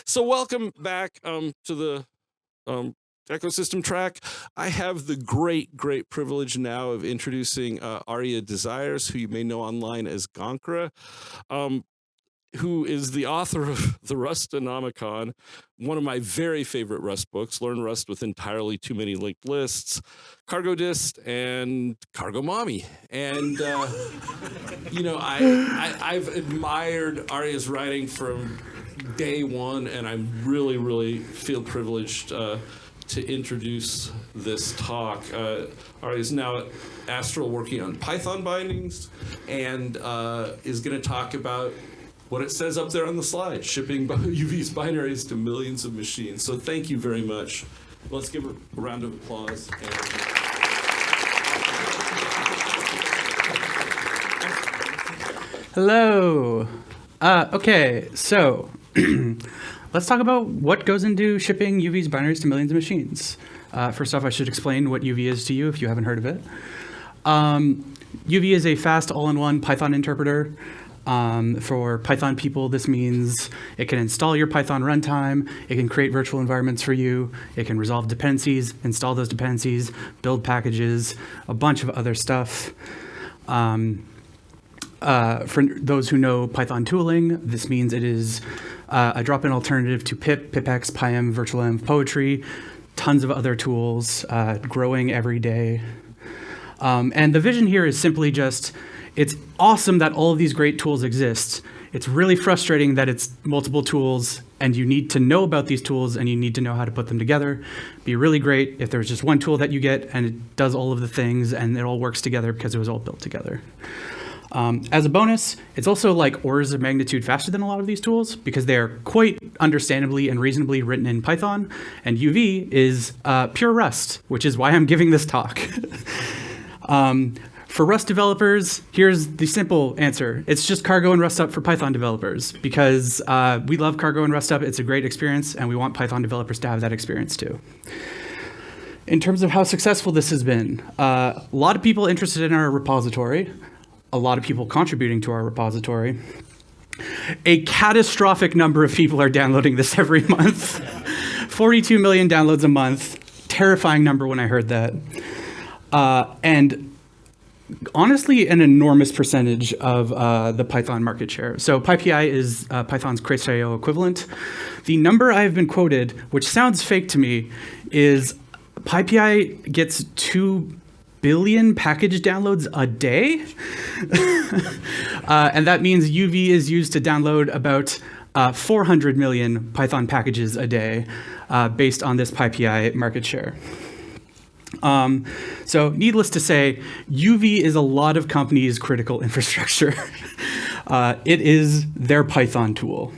So welcome back to the ecosystem track. I have the great privilege now of introducing Aria Desires, who you may know online as Gonkra, who is the author of the Rustonomicon, one of my very favorite Rust books, Learn Rust with Entirely Too Many Linked Lists, Cargo Dist, and Cargo Mommy. And, I've admired Aria's writing from day one, and I really feel privileged to introduce this talk. Aria is now at Astral working on Python bindings and is going to talk about what it says up there on the slide, shipping UV's binaries to millions of machines. So thank you very much. Let's give a round of applause. Hello. Okay, so let's talk about what goes into shipping UV's binaries to millions of machines. First off, I should explain what UV is to you if you haven't heard of it. UV is a fast all-in-one Python interpreter. For Python people, this means it can install your Python runtime, it can create virtual environments for you, it can resolve dependencies, install those dependencies, build packages, a bunch of other stuff. For those who know Python tooling, this means it is a drop-in alternative to pip, pipex, pym, virtualenv, poetry, tons of other tools, growing every day. And the vision here is simply just, it's awesome that all of these great tools exist. It's really frustrating that it's multiple tools and you need to know about these tools and you need to know how to put them together. It'd be really great if there's just one tool that you get and it does all of the things and it all works together because it was all built together. As a bonus, it's also like orders of magnitude faster than a lot of these tools because they are quite understandably and reasonably written in Python, and UV is pure Rust, which is why I'm giving this talk. For Rust developers, here's the simple answer. It's just Cargo and Rustup for Python developers because we love Cargo and Rustup. It's a great experience, and we want Python developers to have that experience too. In terms of how successful this has been, a lot of people interested in our repository, a lot of people contributing to our repository. A catastrophic number of people are downloading this every month. 42 million downloads a month. Terrifying number when I heard that. And honestly, an enormous percentage of the Python market share. So PyPI is Python's Crates.io equivalent. The number I've been quoted, which sounds fake to me, is PyPI gets 2 billion package downloads a day. And that means UV is used to download about 400 million Python packages a day based on this PyPI market share. So needless to say, UV is a lot of companies' critical infrastructure. It is their Python tool.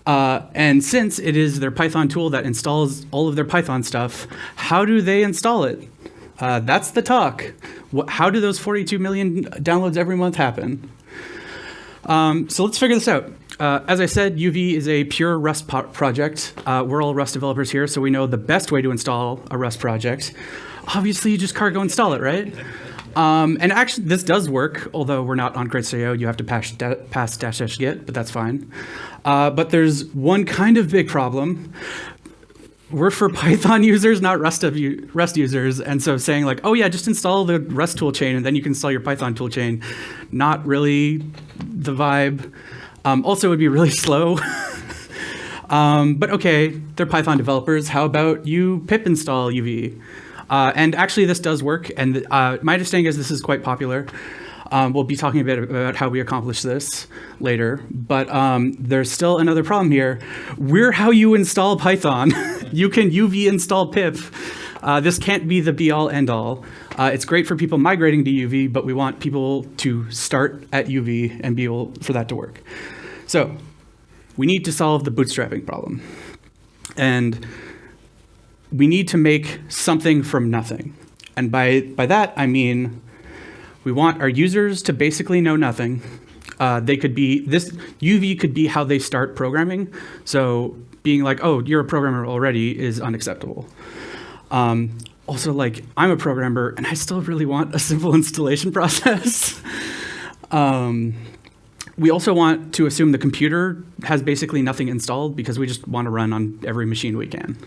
And since it is their Python tool that installs all of their Python stuff, how do they install it? That's the talk. How do those 42 million downloads every month happen? So let's figure this out. As I said, UV is a pure Rust project. We're all Rust developers here, so we know the best way to install a Rust project. Obviously, you just cargo install it, right? And actually, this does work, although we're not on Crates.io. You have to pass --git, but that's fine. But there's one kind of big problem. We're for Python users, not Rust users. And so saying like, oh yeah, just install the Rust toolchain and then you can install your Python toolchain, not really the vibe. Also, it would be really slow. But okay, they're Python developers. How about you pip install UV? And actually, this does work. And my understanding is this is quite popular. We'll be talking a bit about how we accomplish this later. But there's still another problem here. We're how you install Python. You can UV install pip. This can't be the be-all, end-all. It's great for people migrating to UV, but we want people to start at UV and be able for that to work. So we need to solve the bootstrapping problem. And we need to make something from nothing. And by that, I mean, we want our users to basically know nothing. UV could be how they start programming. So being like, oh, you're a programmer already is unacceptable. Also, like, I'm a programmer and I still really want a simple installation process. We also want to assume the computer has basically nothing installed because we just want to run on every machine we can.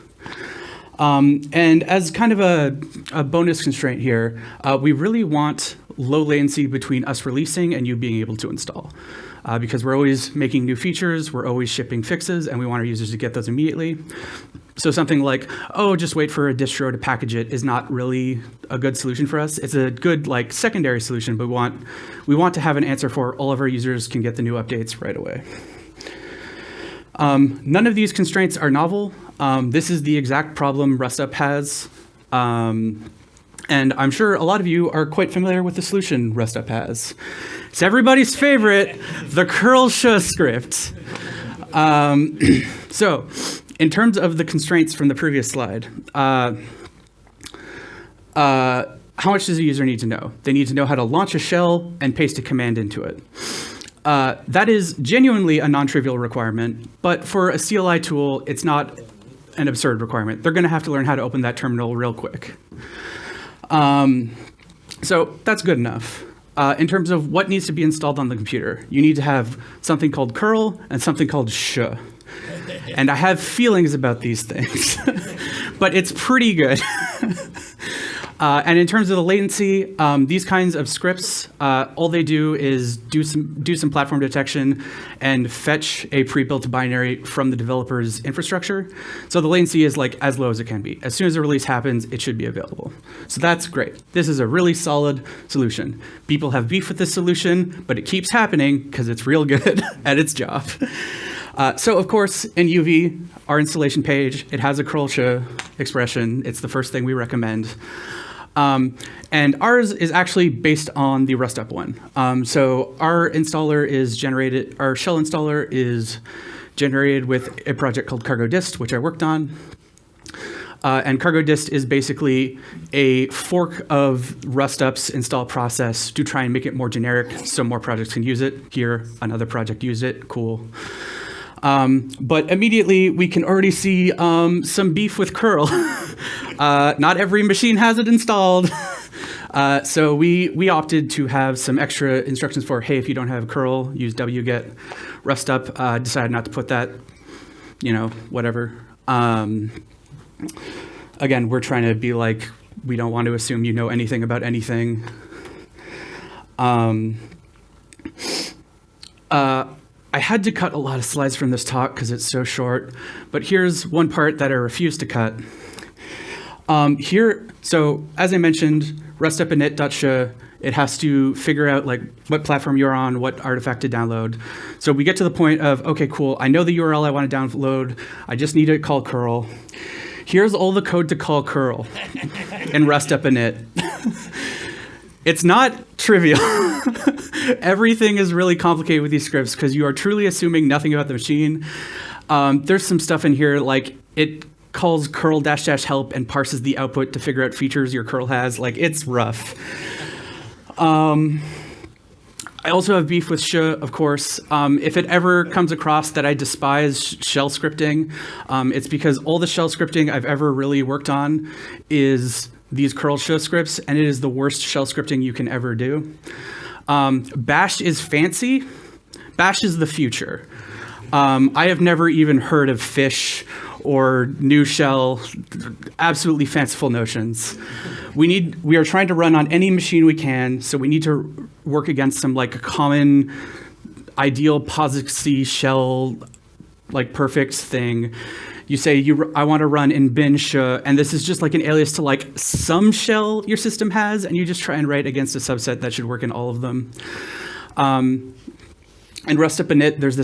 And as kind of a bonus constraint here, we really want low latency between us releasing and you being able to install. Because we're always making new features, we're always shipping fixes, and we want our users to get those immediately. So something like, oh, just wait for a distro to package it is not really a good solution for us. It's a good like secondary solution, but we want to have an answer for all of our users can get the new updates right away. None of these constraints are novel. This is the exact problem Rustup has. And I'm sure a lot of you are quite familiar with the solution Rustup has. It's everybody's favorite, the curl sh script. So, in terms of the constraints from the previous slide, how much does a user need to know? They need to know how to launch a shell and paste a command into it. That is genuinely a non-trivial requirement, but for a CLI tool, it's not an absurd requirement. They're going to have to learn how to open that terminal real quick. So that's good enough. In terms of what needs to be installed on the computer, you need to have something called curl and something called sh. And I have feelings about these things, but it's pretty good. And in terms of the latency, these kinds of scripts, all they do is do some platform detection and fetch a pre-built binary from the developer's infrastructure. So the latency is like as low as it can be. As soon as a release happens, it should be available. So that's great. This is a really solid solution. People have beef with this solution, but it keeps happening because it's real good at its job. So of course, in UV, our installation page, it has a curl sh expression. It's the first thing we recommend. And ours is actually based on the Rustup one. So our installer is generated, our shell installer is generated with a project called Cargo Dist, which I worked on. And Cargo Dist is basically a fork of Rustup's install process to try and make it more generic so more projects can use it. Here, another project used it, cool. But immediately we can already see some beef with curl. Not every machine has it installed. So we opted to have some extra instructions for, hey, if you don't have curl, use wget. Rustup decided not to put that, whatever. Again, we're trying to be like, we don't want to assume you know anything about anything. I had to cut a lot of slides from this talk because it's so short, but here's one part that I refuse to cut. So as I mentioned, Rustup init.sh, it has to figure out like what platform you're on, what artifact to download. So we get to the point of, okay, cool, I know the URL I want to download, I just need to call curl. Here's all the code to call curl in Rustup init. It's not trivial. Everything is really complicated with these scripts because you are truly assuming nothing about the machine. There's some stuff in here like it calls curl -- help and parses the output to figure out features your curl has. Like it's rough. I also have beef with sh, of course. If it ever comes across that I despise shell scripting, it's because all the shell scripting I've ever really worked on is these curl sh scripts, and it is the worst shell scripting you can ever do. Bash is fancy. Bash is the future. I have never even heard of fish or new shell, absolutely fanciful notions. We are trying to run on any machine we can, so we need to work against some like common ideal POSIX shell, like perfect thing. You say, I want to run in bin sh, and this is just like an alias to like some shell your system has, and you just try and write against a subset that should work in all of them. In Rustup init, there's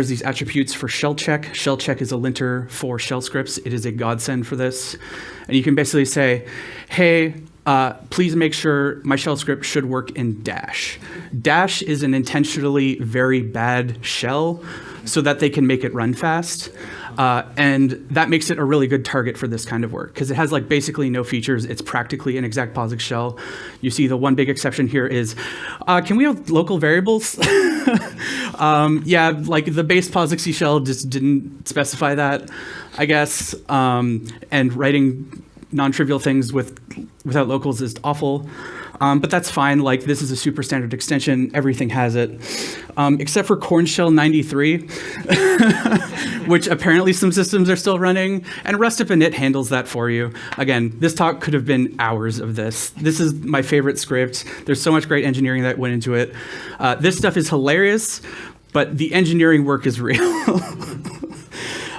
these attributes for shell check. Shell check is a linter for shell scripts. It is a godsend for this. And you can basically say, hey, please make sure my shell script should work in dash. Dash is an intentionally very bad shell so that they can make it run fast. And that makes it a really good target for this kind of work because it has like basically no features. It's practically an exact POSIX shell. You see the one big exception here is, can we have local variables? Yeah, like the base POSIX shell just didn't specify that, I guess. And writing non-trivial things without locals is awful. But that's fine. Like, this is a super standard extension. Everything has it, except for Corn Shell 93, which apparently some systems are still running. And Rustup init handles that for you. Again, this talk could have been hours of this. This is my favorite script. There's so much great engineering that went into it. This stuff is hilarious, but the engineering work is real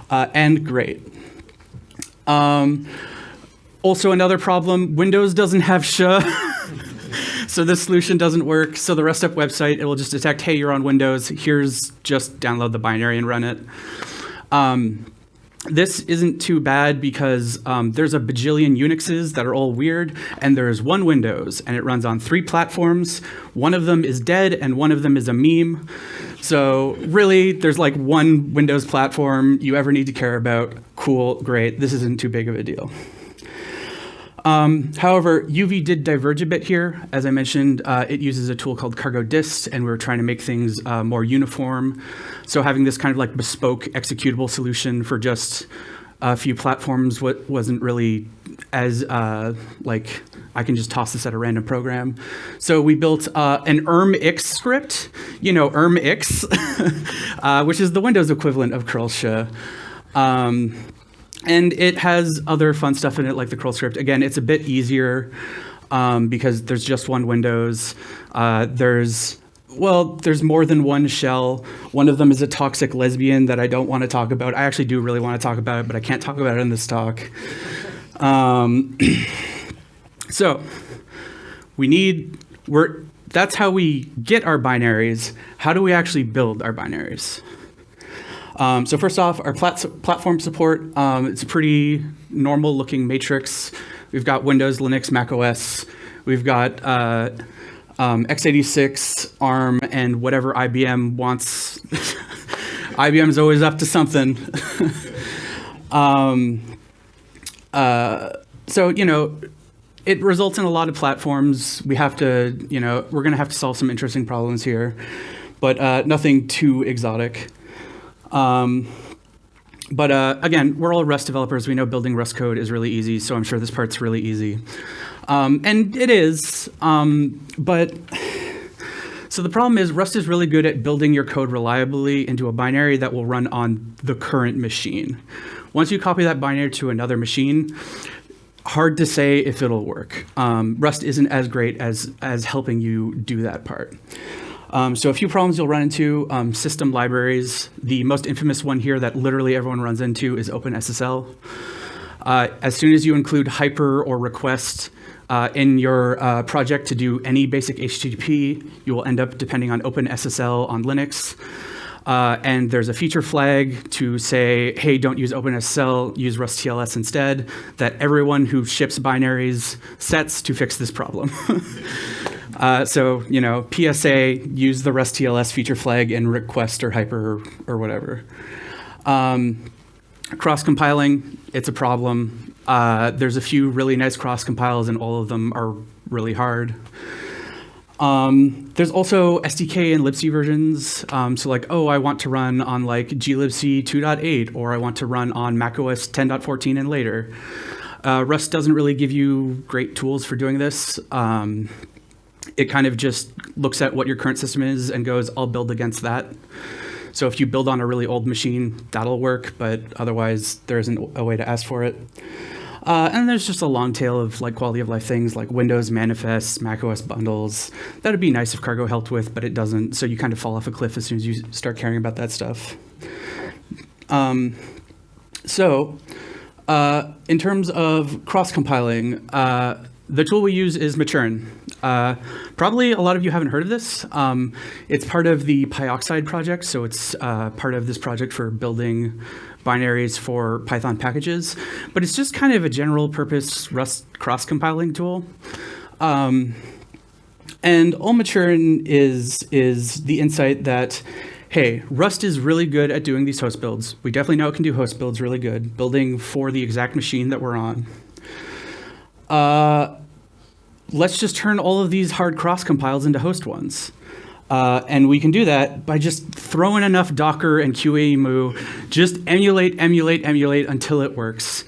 and great. Also, another problem, Windows doesn't have sh. So this solution doesn't work. So the Rustup website, it will just detect, hey, you're on Windows. Here's just download the binary and run it. This isn't too bad because there's a bajillion Unixes that are all weird, and there's one Windows, and it runs on 3 platforms. One of them is dead, and one of them is a meme. So really, there's like one Windows platform you ever need to care about. Cool, great. This isn't too big of a deal. However, UV did diverge a bit here. As I mentioned, it uses a tool called cargo dist, and we were trying to make things more uniform. So having this kind of like bespoke executable solution for just a few platforms wasn't really as like, I can just toss this at a random program. So we built an ermx script, you know, ermx, which is the Windows equivalent of curl sh. And it has other fun stuff in it, like the curl script. Again, it's a bit easier because there's just one Windows. There's more than one shell. One of them is a toxic lesbian that I don't want to talk about. I actually do really want to talk about it, but I can't talk about it in this talk. So that's how we get our binaries. How do we actually build our binaries? So first off, our platform support, it's a pretty normal looking matrix. We've got Windows, Linux, Mac OS. We've got x86, ARM, and whatever IBM wants. IBM's always up to something. So, you know, it results in a lot of platforms. We have to, you know, we're going to have to solve some interesting problems here, but nothing too exotic. Again, we're all Rust developers. We know building Rust code is really easy, so I'm sure this part's really easy. And it is, so the problem is Rust is really good at building your code reliably into a binary that will run on the current machine. Once you copy that binary to another machine, hard to say if it'll work. Rust isn't as great as helping you do that part. So a few problems you'll run into, system libraries. The most infamous one here that literally everyone runs into is OpenSSL. As soon as you include hyper or request in your project to do any basic HTTP, you will end up depending on OpenSSL on Linux. And there's a feature flag to say, hey, don't use OpenSSL, use RustTLS instead, that everyone who ships binaries sets to fix this problem. So, you know, PSA, use the RustTLS feature flag in request or hyper or whatever. Cross-compiling, it's a problem. There's a few really nice cross-compiles, and all of them are really hard. There's also SDK and libc versions. So like, oh, I want to run on like glibc 2.8, or I want to run on macOS 10.14 and later. Rust doesn't really give you great tools for doing this. It kind of just looks at what your current system is and goes, I'll build against that. So if you build on a really old machine, that'll work, but otherwise there isn't a way to ask for it. And there's just a long tail of like quality of life things like Windows manifests, macOS bundles. That'd be nice if Cargo helped with, but it doesn't. So you kind of fall off a cliff as soon as you start caring about that stuff. In terms of cross-compiling, the tool we use is Maturin. Probably a lot of you haven't heard of this. It's part of the Pyoxide project, so it's part of this project for building binaries for Python packages, but it's just kind of a general purpose Rust cross-compiling tool. And all Maturin is the insight that, hey, Rust is really good at doing these host builds. We definitely know it can do host builds really good, building for the exact machine that we're on. Let's just turn all of these hard cross-compiles into host ones. And we can do that by just throwing enough Docker and QEMU, just emulate until it works.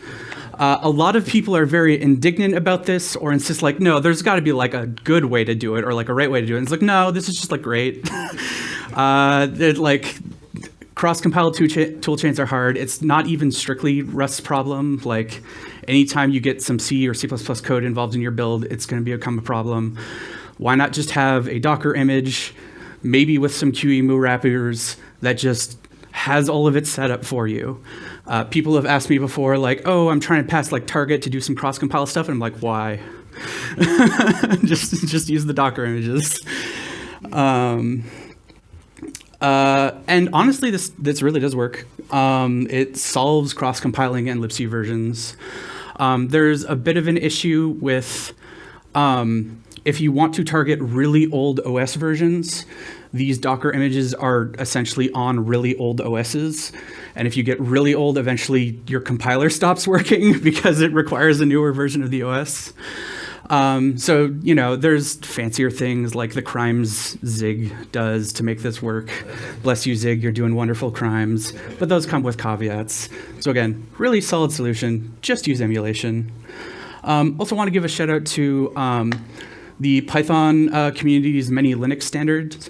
A lot of people are very indignant about this or insist like, no, there's got to be like a good way to do it or like a right way to do it. And it's like, no, this is just like great. Like cross-compile tool chains are hard. It's not even strictly Rust's problem. Like anytime you get some C or C++ code involved in your build, it's going to become a problem. Why not just have a Docker image, maybe with some QEMU wrappers that just has all of it set up for you? People have asked me before, like, oh, I'm trying to pass like Target to do some cross-compile stuff, and I'm like, why? just use the Docker images. And honestly, this really does work. It solves cross-compiling and libc versions. There's a bit of an issue with if you want to target really old OS versions, these Docker images are essentially on really old OSs. And if you get really old, eventually your compiler stops working because it requires a newer version of the OS. So, you know, there's fancier things like the crimes Zig does to make this work. Bless you, Zig, you're doing wonderful crimes. But those come with caveats. So again, really solid solution. Just use emulation. Also want to give a shout out to the Python community's many Linux standards.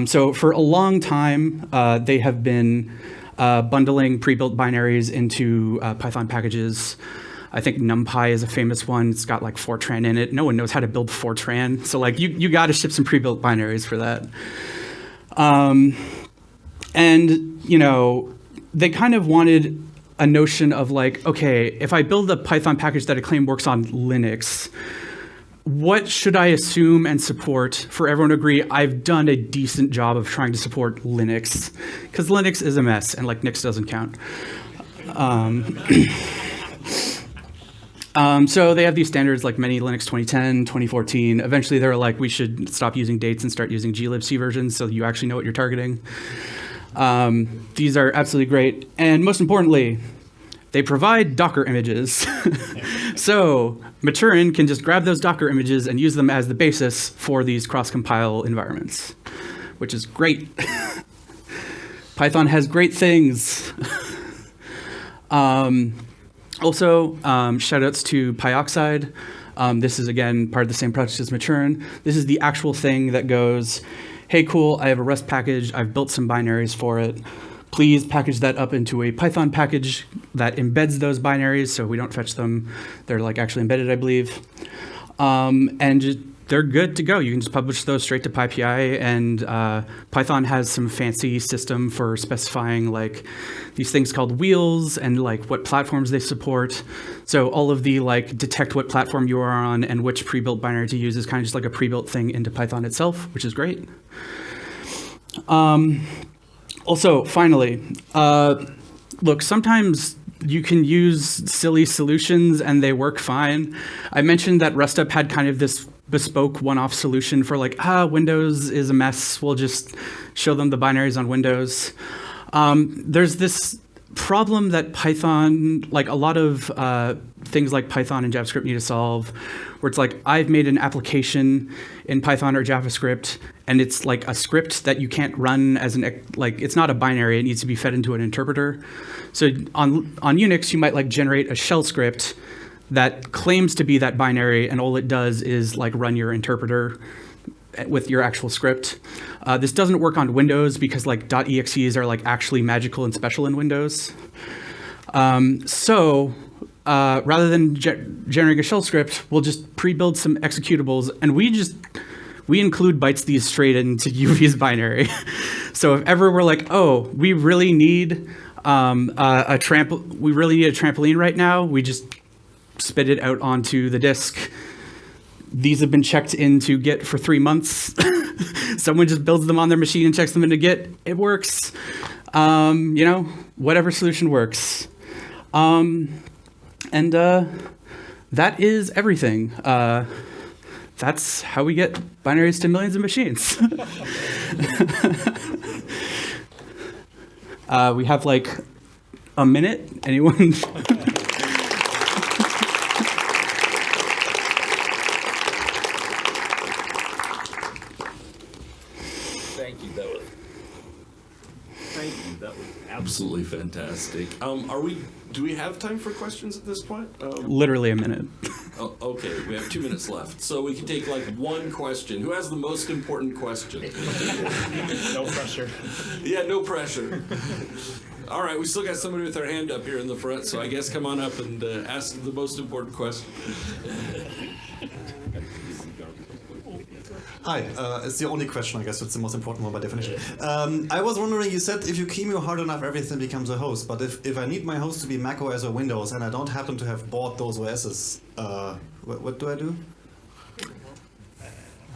So for a long time, they have been bundling pre-built binaries into Python packages. I think NumPy is a famous one. It's got like Fortran in it. No one knows how to build Fortran. So like you got to ship some pre-built binaries for that. And, you know, they kind of wanted a notion of like, okay, if I build a Python package that I claim works on Linux, what should I assume and support for everyone to agree I've done a decent job of trying to support Linux? Because Linux is a mess and like Nix doesn't count. So they have these standards like many Linux 2010, 2014. Eventually they were like, we should stop using dates and start using glibc versions so you actually know what you're targeting. These are absolutely great. And most importantly, they provide Docker images. So Maturin can just grab those Docker images and use them as the basis for these cross-compile environments, which is great. Python has great things. Also, shout outs to PyOxide. This is, again, part of the same project as Maturin. This is the actual thing that goes, hey, cool, I have a Rust package. I've built some binaries for it. Please package that up into a Python package that embeds those binaries so we don't fetch them. They're like actually embedded, I believe. And just, they're good to go. You can just publish those straight to PyPI, and Python has some fancy system for specifying like these things called wheels and like what platforms they support. So all of the like detect what platform you are on and which pre-built binary to use is kind of just like a pre-built thing into Python itself, which is great. Also, finally, look, sometimes you can use silly solutions and they work fine. I mentioned that Rustup had kind of this bespoke one-off solution for like, Windows is a mess. We'll just show them the binaries on Windows. There's this problem that Python, like a lot of things like Python and JavaScript need to solve, where it's like, I've made an application in Python or JavaScript, and it's like a script that you can't run as an, like, it's not a binary, it needs to be fed into an interpreter. So on Unix, you might like generate a shell script that claims to be that binary, and all it does is like run your interpreter with your actual script. This doesn't work on Windows because like .exes are like actually magical and special in Windows. So rather than generating a shell script, we'll just pre-build some executables, and we include bytes these straight into UV's binary. So if ever we're like, oh, we really need a trampoline right now, we just spit it out onto the disk. These have been checked into Git for 3 months. Someone just builds them on their machine and checks them into Git. It works. You know, whatever solution works. And that is everything. That's how we get binaries to millions of machines. We have like a minute. Anyone? Thank you. That was absolutely fantastic. Are we Do we have time for questions at this point? Literally a minute. Oh, okay, we have 2 minutes left, so we can take like one question. Who has the most important question? No pressure. Yeah, no pressure. All right, we still got somebody with their hand up here in the front, so I guess come on up and ask the most important question. Hi, it's the only question, I guess it's the most important one by definition. I was wondering, you said if you chemo hard enough, everything becomes a host, but if I need my host to be Mac OS or Windows and I don't happen to have bought those OSs, what do I do?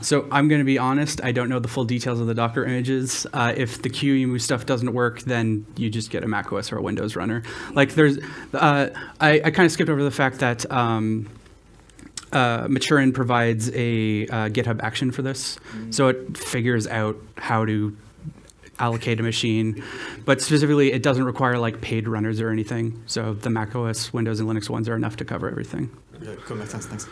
So I'm going to be honest, I don't know the full details of the Docker images. If the QEMU stuff doesn't work, then you just get a Mac OS or a Windows runner. Like there's, I kind of skipped over the fact that Maturin provides a GitHub action for this. So it figures out how to allocate a machine, but specifically it doesn't require like paid runners or anything. So the Mac OS, Windows, and Linux ones are enough to cover everything. Okay, cool, makes sense, thanks.